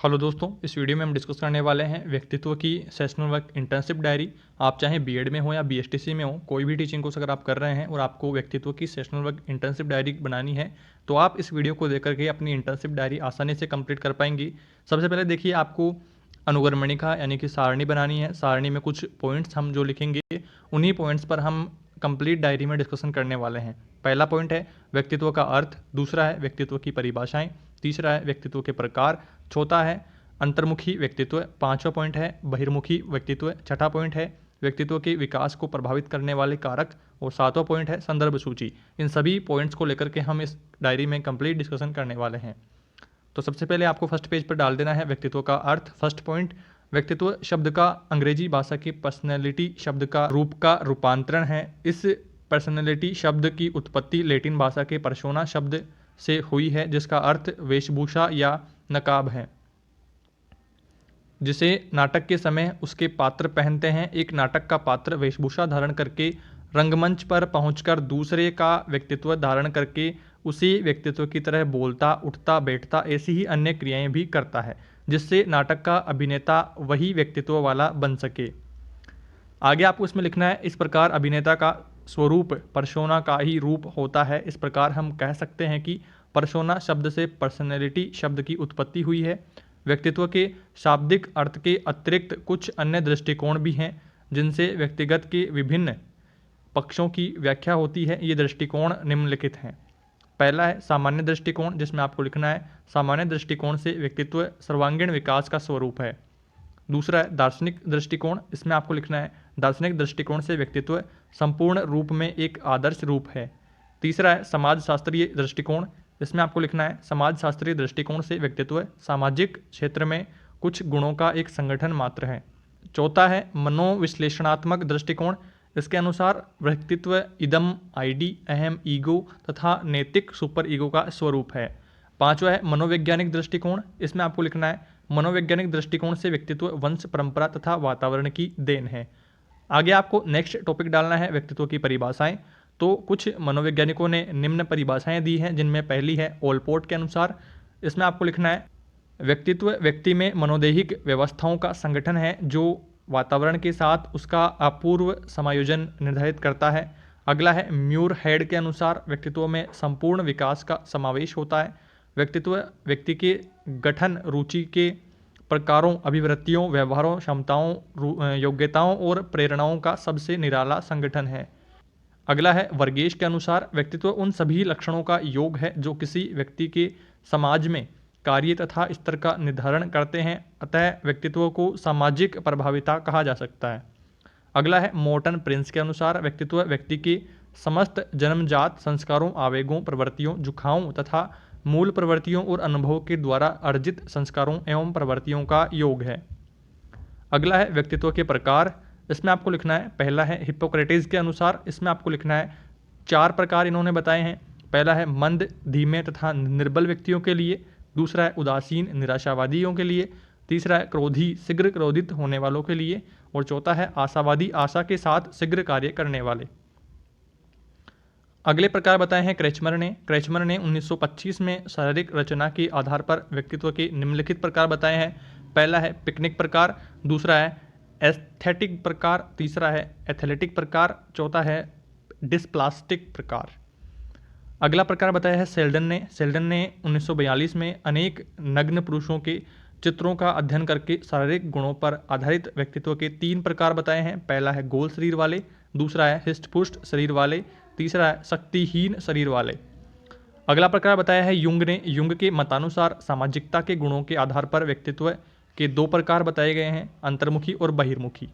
Hello दोस्तों, इस video में हम डिस्कस करने वाले हैं व्यक्तित्व की सेशनल वर्क इंटर्नशिप डायरी। आप चाहे बीएड में हो या बीएसटीसी में हो, कोई भी टीचिंग कोर्स अगर आप कर रहे हैं और आपको व्यक्तित्व की सेशनल वर्क इंटर्नशिप डायरी बनानी है तो आप इस वीडियो को देख करके अपनी इंटर्नशिप डायरी आसानी से कंप्लीट कर पाएंगी। सबसे पहले देखिए, आपको अनुगमनिका यानी कि सारणी बनानी है। सारणी में कुछ पॉइंट्स हम जो लिखेंगे उन्हीं पॉइंट्स पर हम कंप्लीट डायरी में डिस्कशन करने वाले हैं। पहला पॉइंट है व्यक्तित्व का अर्थ, दूसरा है व्यक्तित्व की परिभाषाएं, तीसरा है व्यक्तित्व के प्रकार, चौथा है अंतर्मुखी व्यक्तित्व, पांचवा पॉइंट है बहिर्मुखी व्यक्तित्व, छठा पॉइंट है व्यक्तित्व के विकास को प्रभावित करने वाले कारक और सातवां पॉइंट है संदर्भ सूची। इन सभी पॉइंट्स को लेकर के हम इस डायरी में कंप्लीट डिस्कशन करने वाले हैं। तो सबसे पहले आपको फर्स्ट पेज पर डाल देना है व्यक्तित्व का अर्थ। फर्स्ट पॉइंट, व्यक्तित्व शब्द का अंग्रेजी भाषा के पर्सनैलिटी शब्द का रूप का रूपांतरण है। इस पर्सनैलिटी शब्द की उत्पत्ति लैटिन भाषा के पर्सोना शब्द से हुई है, जिसका अर्थ वेशभूषा या नकाब है, जिसे नाटक के समय उसके पात्र पहनते हैं। एक नाटक का पात्र वेशभूषा धारण करके रंगमंच पर पहुंचकर दूसरे का व्यक्तित्व धारण करके उसी व्यक्तित्व की तरह बोलता, उठता, बैठता, ऐसी ही अन्य क्रियाएं भी करता है, जिससे नाटक का अभिनेता वही व्यक्तित्व वाला बन सके। आगे आपको इसमें लिखना है, इस प्रकार अभिनेता का स्वरूप पर्सोना का ही रूप होता है। इस प्रकार हम कह सकते हैं कि पर्सोना शब्द से पर्सनैलिटी शब्द की उत्पत्ति हुई है। व्यक्तित्व के शाब्दिक अर्थ के अतिरिक्त कुछ अन्य दृष्टिकोण भी हैं, जिनसे व्यक्तिगत के विभिन्न पक्षों की व्याख्या होती है। ये दृष्टिकोण निम्नलिखित हैं। पहला है सामान्य दृष्टिकोण, जिसमें आपको लिखना है सामान्य दृष्टिकोण से व्यक्तित्व सर्वांगीण विकास का स्वरूप है। दूसरा है दार्शनिक दृष्टिकोण, इसमें आपको लिखना है दार्शनिक दृष्टिकोण से व्यक्तित्व संपूर्ण रूप में एक आदर्श रूप है। तीसरा है समाजशास्त्रीय दृष्टिकोण, इसमें आपको लिखना है समाज शास्त्रीय दृष्टिकोण से व्यक्तित्व सामाजिक क्षेत्र में कुछ गुणों का एक संगठन मात्र है। चौथा है मनोविश्लेषणात्मक दृष्टिकोण, इसके अनुसार व्यक्तित्व इदम, आईडी, अहम, ईगो तथा नैतिक सुपर ईगो का स्वरूप है। पांचवा है मनोवैज्ञानिक दृष्टिकोण, इसमें आपको लिखना है मनोवैज्ञानिक दृष्टिकोण से व्यक्तित्व वंश, परंपरा तथा वातावरण की देन है। आगे आपको नेक्स्ट टॉपिक डालना है व्यक्तित्व की परिभाषाएं। तो कुछ मनोवैज्ञानिकों ने निम्न परिभाषाएं दी हैं, जिनमें पहली है ओलपोर्ट के अनुसार। इसमें आपको लिखना है व्यक्तित्व व्यक्ति में मनोदैहिक व्यवस्थाओं का संगठन है, जो वातावरण के साथ उसका अपूर्व समायोजन निर्धारित करता है। अगला है म्यूर हेड के अनुसार व्यक्तित्व में संपूर्ण विकास का समावेश होता है। व्यक्तित्व व्यक्ति के गठन, रुचि के प्रकारों, अभिवृत्तियों, व्यवहारों, क्षमताओं, योग्यताओं और प्रेरणाओं का सबसे निराला संगठन है। अगला है वर्गेश के अनुसार व्यक्तित्व उन सभी लक्षणों का योग है जो किसी व्यक्ति के समाज में कार्य तथा स्तर का निर्धारण करते हैं, अतः व्यक्तित्व को सामाजिक प्रभाविता कहा जा सकता है। अगला है मोर्टन प्रिंस के अनुसार व्यक्तित्व व्यक्ति के समस्त जन्मजात संस्कारों, आवेगों, प्रवृत्तियों, झुकावों तथा मूल प्रवृत्तियों और अनुभव के द्वारा अर्जित संस्कारों एवं प्रवृत्तियों का योग है। अगला है व्यक्तित्व के प्रकार, इसमें आपको लिखना है पहला है हिप्पोक्रेटिस के अनुसार, इसमें आपको लिखना है 4 प्रकार इन्होंने बताए हैं। पहला है मंद, धीमे तथा निर्बल व्यक्तियों के लिए, दूसरा है उदासीन, निराशावादियों के लिए, तीसरा है क्रोधी, शीघ्र क्रोधित होने वालों के लिए, और चौथा है आशावादी, आशा के साथ शीघ्र कार्य करने वाले। अगले प्रकार बताए हैं क्रेचमर ने। क्रेचमर ने 1925 में शारीरिक रचना के आधार पर व्यक्तित्व के निम्नलिखित प्रकार बताए हैं। पहला है पिकनिक प्रकार, दूसरा है एस्थेटिक प्रकार, तीसरा है एथलेटिक प्रकार, चौथा है डिस्प्लास्टिक प्रकार। अगला प्रकार बताया है सेल्डन ने। सेल्डन ने 1942 में अनेक नग्न पुरुषों के चित्रों का अध्ययन करके शारीरिक गुणों पर आधारित व्यक्तित्व के 3 प्रकार बताए हैं। पहला है गोल शरीर वाले, दूसरा है हिष्ट-पुष्ट शरीर वाले, तीसरा है शक्तिहीन शरीर वाले। अगला प्रकार बताया है युंग ने। युंग के मतानुसार सामाजिकता के गुणों के आधार पर व्यक्तित्व के 2 प्रकार बताए गए हैं, अंतर्मुखी और बहिर्मुखी।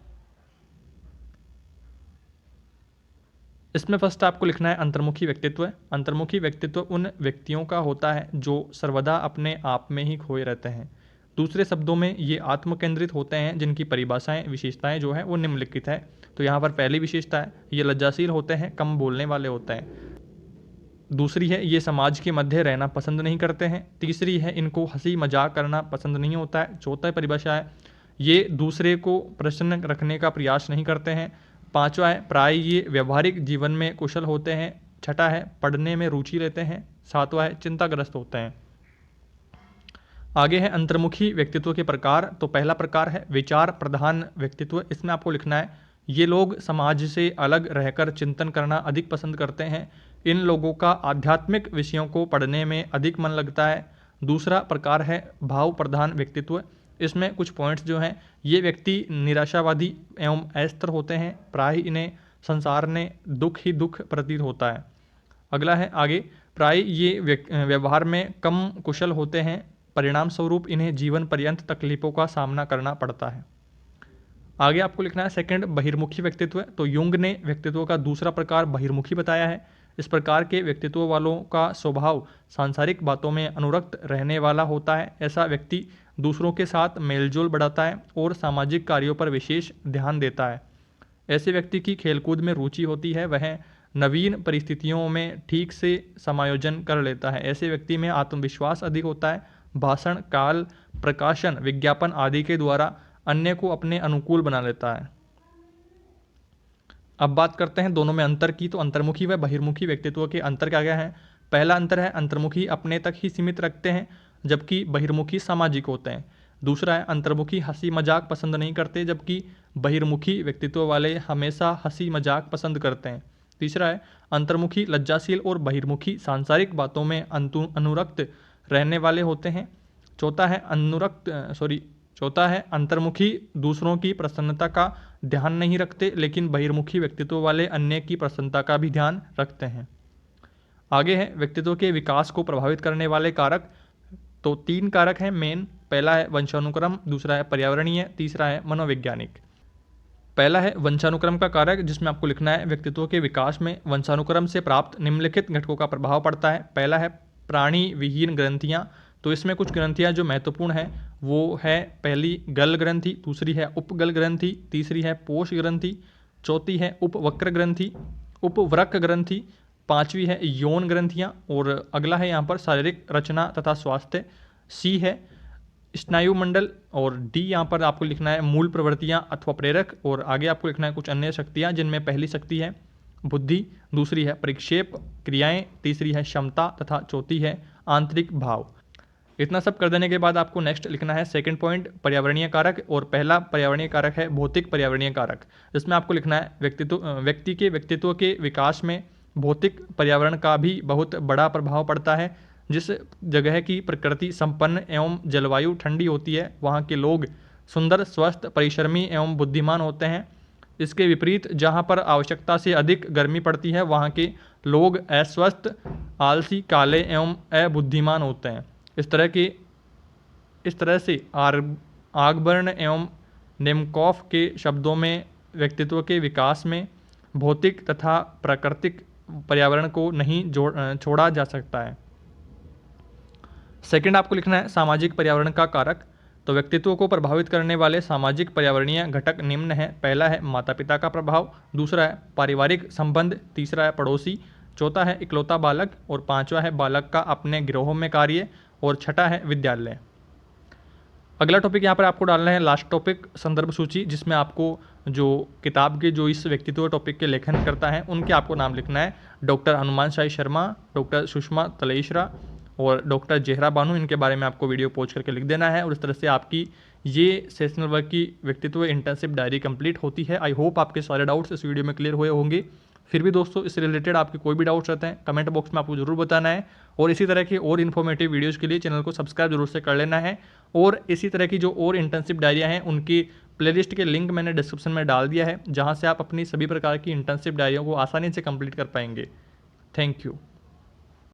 इसमें फर्स्ट आपको लिखना है अंतर्मुखी व्यक्तित्व। अंतर्मुखी व्यक्तित्व उन व्यक्तियों का होता है जो सर्वदा अपने आप में ही खोए रहते हैं। दूसरे शब्दों में ये आत्मकेंद्रित होते हैं, जिनकी परिभाषाएं, विशेषताएं जो है वो निम्नलिखित है। तो यहाँ पर पहली विशेषता है ये लज्जाशील होते हैं, कम बोलने वाले होते हैं। दूसरी है ये समाज के मध्य रहना पसंद नहीं करते हैं। तीसरी है इनको हंसी मजाक करना पसंद नहीं होता है। चौथा परिभाषा है ये दूसरे को प्रसन्न रखने का प्रयास नहीं करते हैं। पांचवा है प्राय ये व्यवहारिक जीवन में कुशल होते हैं। छठा है पढ़ने में रुचि लेते हैं। सातवां है चिंताग्रस्त होते हैं। आगे है अंतर्मुखी व्यक्तित्व के प्रकार। तो पहला प्रकार है विचार प्रधान व्यक्तित्व। इसमें आपको लिखना है ये लोग समाज से अलग रहकर चिंतन करना अधिक पसंद करते हैं। इन लोगों का आध्यात्मिक विषयों को पढ़ने में अधिक मन लगता है। दूसरा प्रकार है भाव प्रधान व्यक्तित्व। इसमें कुछ पॉइंट्स जो हैं, ये व्यक्ति निराशावादी एवं अस्थिर होते हैं। प्राय इन्हें संसार ने दुख ही दुख प्रतीत होता है। अगला है आगे, प्राय ये व्यवहार में कम कुशल होते हैं। परिणाम स्वरूप इन्हें जीवन पर्यंत तकलीफों का सामना करना पड़ता है। आगे आपको लिखना है सेकंड बहिर्मुखी व्यक्तित्व। तो युंग ने व्यक्तित्व का दूसरा प्रकार बहिर्मुखी बताया है। इस प्रकार के व्यक्तित्व वालों का स्वभाव सांसारिक बातों में अनुरक्त रहने वाला होता है। ऐसा व्यक्ति दूसरों के साथ मेलजोल बढ़ाता है और सामाजिक कार्यों पर विशेष ध्यान देता है। ऐसे व्यक्ति की खेलकूद में रुचि होती है। वह नवीन परिस्थितियों में ठीक से समायोजन कर लेता है। ऐसे व्यक्ति में आत्मविश्वास अधिक होता है। भाषण, काल, प्रकाशन, विज्ञापन आदि के द्वारा अन्य को अपने अनुकूल बना लेता है। अब बात करते हैं दोनों में अंतर की। तो अंतर्मुखी व बहिर्मुखी व्यक्तित्व के अंतर क्या क्या है। पहला अंतर है अंतर्मुखी अपने तक ही सीमित रखते हैं, जबकि बहिर्मुखी सामाजिक होते हैं। दूसरा है अंतर्मुखी हंसी मजाक पसंद नहीं करते, जबकि बहिर्मुखी व्यक्तित्व वाले हमेशा हंसी मजाक पसंद करते हैं। तीसरा है अंतर्मुखी लज्जाशील और बहिर्मुखी सांसारिक बातों में अनुरक्त रहने वाले होते हैं। चौथा है अंतर्मुखी दूसरों की प्रसन्नता का ध्यान नहीं रखते, लेकिन बहिर्मुखी व्यक्तित्व वाले अन्य की प्रसन्नता का भी ध्यान रखते हैं। आगे है व्यक्तित्व के विकास को प्रभावित करने वाले कारक। तो 3 कारक हैं मेन। पहला है वंशानुक्रम, दूसरा है पर्यावरणीय, तीसरा है मनोवैज्ञानिक। पहला है वंशानुक्रम का कारक, जिसमें आपको लिखना है व्यक्तित्व के विकास में वंशानुक्रम से प्राप्त निम्नलिखित घटकों का प्रभाव पड़ता है। पहला है प्राणी विहीन ग्रंथियां। तो इसमें कुछ ग्रंथियां जो महत्वपूर्ण है वो है, पहली गल ग्रंथि, दूसरी है उपगल ग्रंथि, तीसरी है पोष ग्रंथि, चौथी है उपवक्र ग्रंथि, उपवृक्क ग्रंथि, पांचवी है यौन ग्रंथियां, और अगला है यहाँ पर शारीरिक रचना तथा स्वास्थ्य। सी है स्नायु मंडल, और डी यहाँ पर आपको लिखना है मूल प्रवृत्तियाँ अथवा प्रेरक, और आगे आपको लिखना है कुछ अन्य शक्तियाँ, जिनमें पहली शक्ति है बुद्धि, दूसरी है परिक्षेप क्रियाएं, तीसरी है क्षमता तथा चौथी है आंतरिक भाव। इतना सब कर देने के बाद आपको नेक्स्ट लिखना है सेकंड पॉइंट पर्यावरणीय कारक, और पहला पर्यावरणीय कारक है भौतिक पर्यावरणीय कारक। इसमें आपको लिखना है व्यक्ति के व्यक्तित्व के विकास में भौतिक पर्यावरण का भी बहुत बड़ा प्रभाव पड़ता है। जिस जगह की प्रकृति संपन्न एवं जलवायु ठंडी होती है, वहाँ के लोग सुंदर, स्वस्थ, परिश्रमी एवं बुद्धिमान होते हैं। इसके विपरीत जहाँ पर आवश्यकता से अधिक गर्मी पड़ती है, वहाँ के लोग अस्वस्थ, आलसी, काले एवं अबुद्धिमान होते हैं। इस तरह से आगबर्न एवं नेमकॉफ के शब्दों में व्यक्तित्व के विकास में भौतिक तथा प्राकृतिक पर्यावरण को नहीं छोड़ा जा सकता है। सेकंड आपको लिखना है सामाजिक पर्यावरण का कारक। तो व्यक्तित्व को प्रभावित करने वाले सामाजिक पर्यावरणीय घटक निम्न है। पहला है माता पिता का प्रभाव, दूसरा है पारिवारिक संबंध, तीसरा है पड़ोसी, चौथा है इकलौता बालक, और पांचवा है बालक का अपने गिरोह में कार्य, और छठा है विद्यालय। अगला टॉपिक यहाँ पर आपको डालना है लास्ट टॉपिक संदर्भ सूची, जिसमें आपको जो किताब के जो इस व्यक्तित्व टॉपिक के लेखन करता है उनके आपको नाम लिखना है। डॉक्टर हनुमान शाही शर्मा, डॉक्टर सुषमा तलेश्रा और डॉक्टर जेहरा बानू, इनके बारे में आपको वीडियो पोस्ट करके लिख देना है। और इस तरह से आपकी ये सेशनल वर्क की व्यक्तित्व इंटर्नशिप डायरी कंप्लीट होती है। आई होप आपके सारे डाउट्स इस वीडियो में क्लियर हुए होंगे। फिर भी दोस्तों इससे रिलेटेड आपके कोई भी डाउट्स रहते हैं कमेंट बॉक्स में आपको जरूर बताना है, और इसी तरह के और इन्फॉर्मेटिव वीडियोस के लिए चैनल को सब्सक्राइब जरूर से कर लेना है। और इसी तरह की जो और इंटर्नशिप डायरियाँ हैं उनकी प्लेलिस्ट के लिंक मैंने डिस्क्रिप्शन में डाल दिया है, जहाँ से आप अपनी सभी प्रकार की इंटर्नशिप डायरियों को आसानी से कंप्लीट कर पाएंगे। Thank you.